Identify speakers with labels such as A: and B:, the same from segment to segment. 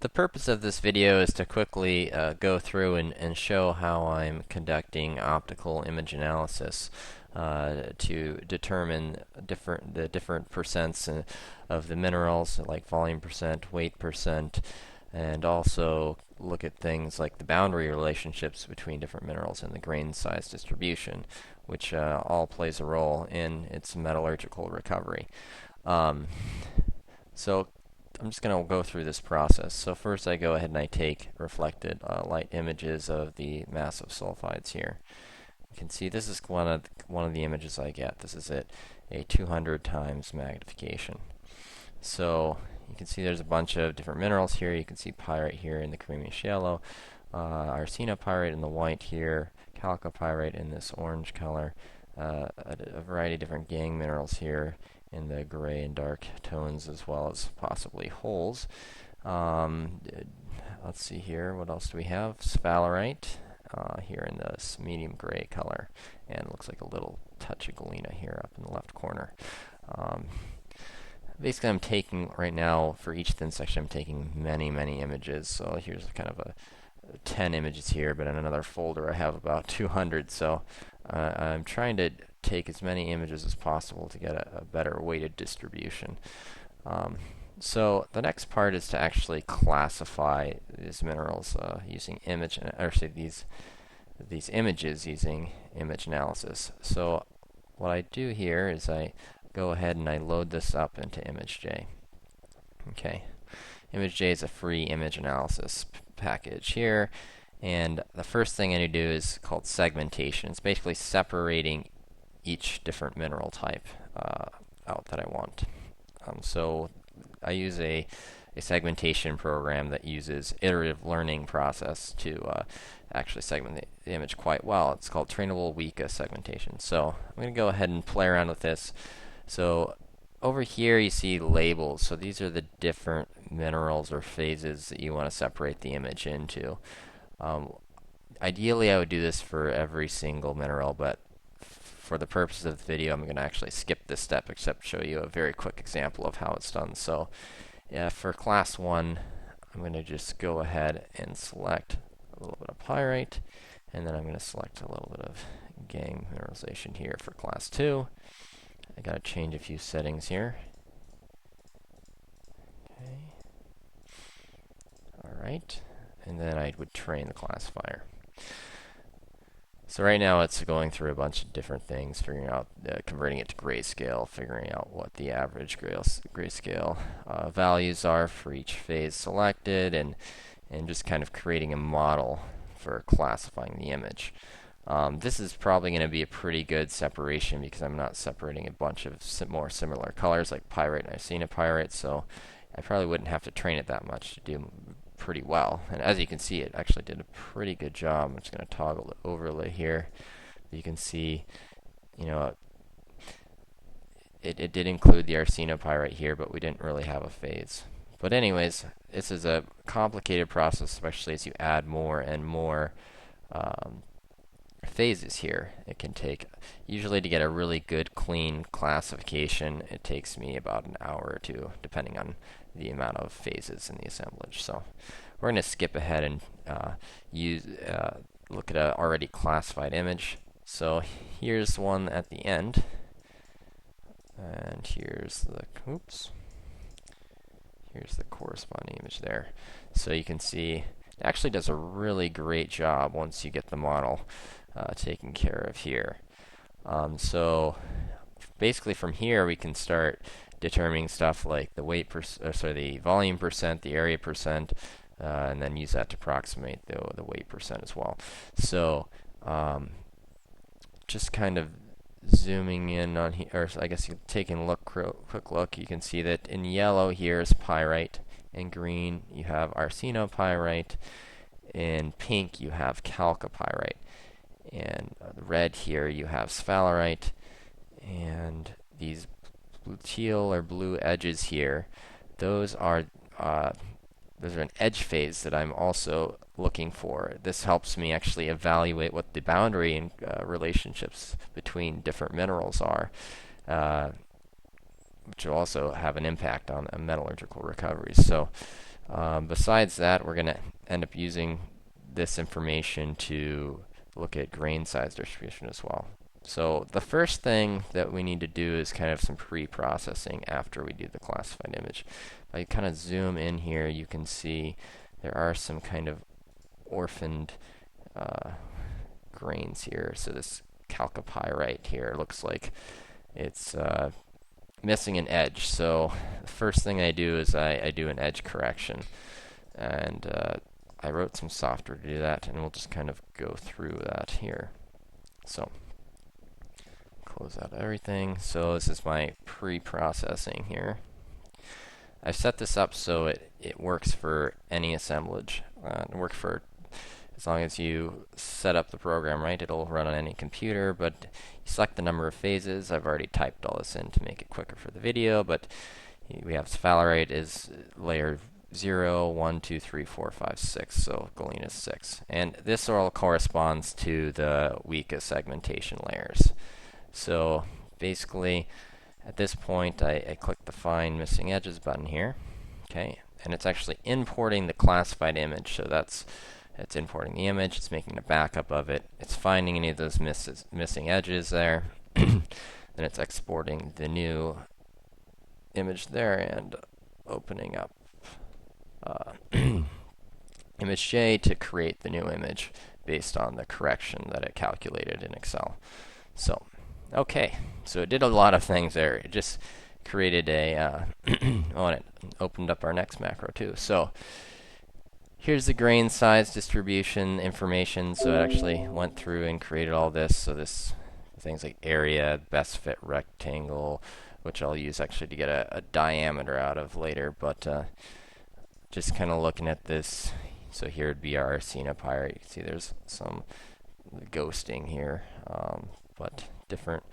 A: The purpose of this video is to quickly go through and show how I'm conducting optical image analysis to determine the different percents of the minerals, like volume percent, weight percent, and also look at things like the boundary relationships between different minerals and the grain size distribution, which all plays a role in its metallurgical recovery. Um, so I'm just going to go through this process. So first I go ahead and I take reflected light images of the massive sulfides here. You can see this is one of the images I get. This is at a 200 times magnification. So you can see there's a bunch of different minerals here. You can see pyrite here in the creamish yellow, arsenopyrite in the white here, chalcopyrite in this orange color, a variety of different gangue minerals here in the gray and dark tones, as well as possibly holes. Let's see here, what else do we have? Sphalerite here in this medium gray color, and looks like a little touch of galena here up in the left corner. Basically, I'm taking right now for each thin section, I'm taking many images. So here's kind of a 10 images here, but in another folder I have about 200. So I'm trying to take as many images as possible to get a better weighted distribution. So the next part is to actually classify these minerals using these images using image analysis. So what I do here is I go ahead and I load this up into ImageJ. Okay, ImageJ is a free image analysis package here, and the first thing I need to do is called segmentation. It's basically separating each different mineral type out that I want. So I use a segmentation program that uses iterative learning process to actually segment the image quite well. It's called trainable Weka segmentation. So I'm going to go ahead and play around with this. So over here you see labels. So these are the different minerals or phases that you want to separate the image into. Ideally I would do this for every single mineral, but for the purposes of the video I'm going to actually skip this step except show you a very quick example of how it's done. So for class 1 I'm going to just go ahead and select a little bit of pyrite, and then I'm going to select a little bit of gangue mineralization here for class 2. I gotta change a few settings here. Okay. Alright. And then I would train the classifier. So right now it's going through a bunch of different things, figuring out, converting it to grayscale, figuring out what the average grayscale values are for each phase selected, and just kind of creating a model for classifying the image. This is probably going to be a pretty good separation because I'm not separating a bunch of more similar colors like pyrite and arsenopyrite, so I probably wouldn't have to train it that much to do pretty well. And as you can see, it actually did a pretty good job. I'm just going to toggle the overlay here. You can see, you know, it did include the arsenopyrite here, but we didn't really have a phase. But anyways, this is a complicated process, especially as you add more and more phases here. It can take, usually to get a really good clean classification, it takes me about an hour or two depending on the amount of phases in the assemblage. So we're going to skip ahead and look at an already classified image. So here's one at the end, and here's the corresponding image there. So you can see it actually does a really great job once you get the model taken care of here. So basically from here we can start determining stuff like the the volume percent, the area percent, and then use that to approximate the weight percent as well. So just kind of zooming in on here, or I guess you're taking a quick look, you can see that in yellow here is pyrite, in green you have arsenopyrite, in pink you have chalcopyrite, and red here you have sphalerite, and these teal or blue edges here, those are an edge phase that I'm also looking for. This helps me actually evaluate what the boundary and relationships between different minerals are, which will also have an impact on metallurgical recoveries. So Besides that, we're going to end up using this information to look at grain size distribution as well. So the first thing that we need to do is kind of some pre-processing after we do the classified image. If I kind of zoom in here, you can see there are some kind of orphaned grains here. So this chalcopyrite here looks like it's missing an edge. So the first thing I do is I do an edge correction. And I wrote some software to do that, and we'll just kind of go through that here. So close out everything. So this is my pre-processing here. I've set this up so it works for any assemblage. It works for as long as you set up the program right, it'll run on any computer, but you select the number of phases. I've already typed all this in to make it quicker for the video, but we have sphalerite is layer 0, 1, 2, 3, 4, 5, 6, so galena is 6. And this all corresponds to the weakest segmentation layers. So basically, at this point, I click the Find Missing Edges button here, okay, and it's actually importing the classified image. So it's importing the image, it's making a backup of it, it's finding any of those missing edges there, then it's exporting the new image there and opening up image J to create the new image based on the correction that it calculated in Excel. So, okay, so it did a lot of things there. It just created a, oh, and it opened up our next macro too. So, here's the grain size distribution information. So it actually went through and created all this. So this things like area, best fit rectangle, which I'll use actually to get a diameter out of later. But just kind of looking at this, so here would be our arsenopyrite. You can see there's some ghosting here, but different.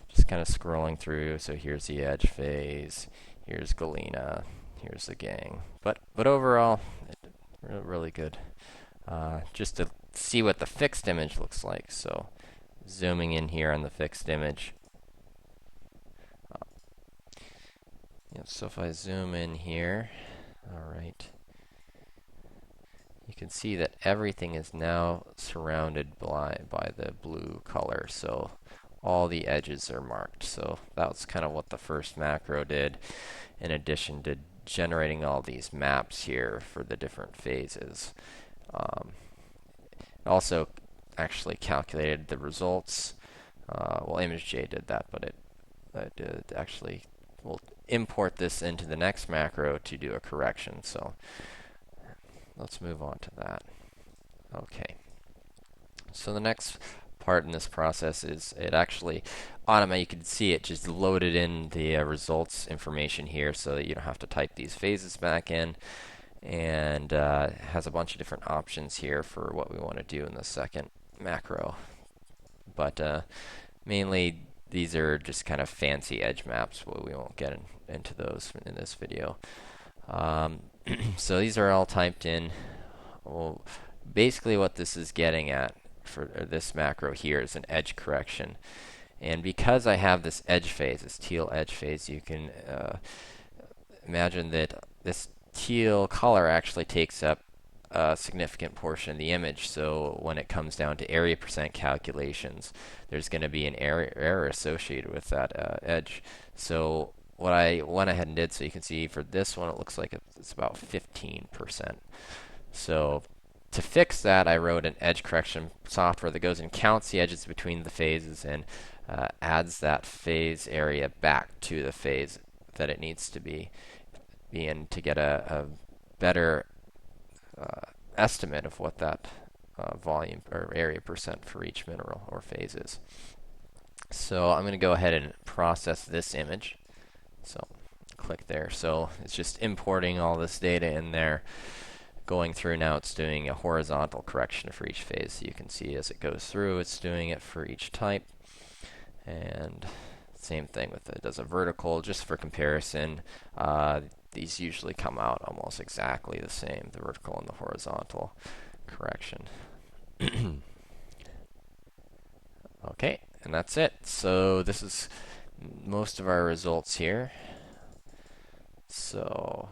A: Just kind of scrolling through. So here's the edge phase. Here's galena. Here's the gang. But overall, really good. Just to see what the fixed image looks like. So zooming in here on the fixed image. So if I zoom in here, all right, you can see that everything is now surrounded by the blue color. So all the edges are marked. So that's kind of what the first macro did, in addition to generating all these maps here for the different phases. Also actually calculated the results. Well, ImageJ did that, but it actually will import this into the next macro to do a correction. So let's move on to that. Okay. So the next part in this process is it actually you can see it just loaded in the results information here so that you don't have to type these phases back in, and has a bunch of different options here for what we want to do in the second macro. But mainly these are just kind of fancy edge maps, but we won't get into those in this video. So these are all typed in. Well, basically what this is getting at for this macro here is an edge correction. And because I have this edge phase, this teal edge phase, you can imagine that this teal color actually takes up a significant portion of the image. So when it comes down to area percent calculations, there's going to be an error associated with that edge. So what I went ahead and did, so you can see for this one, it looks like it's about 15%. So to fix that, I wrote an edge correction software that goes and counts the edges between the phases and adds that phase area back to the phase that it needs to be in to get a better estimate of what that volume or area percent for each mineral or phase is. So I'm going to go ahead and process this image. So click there. So it's just importing all this data in there. Going through now, it's doing a horizontal correction for each phase. So you can see as it goes through, it's doing it for each type. And same thing with it does a vertical, just for comparison. These usually come out almost exactly the same, the vertical and the horizontal correction. Okay, and that's it. So this is most of our results here. So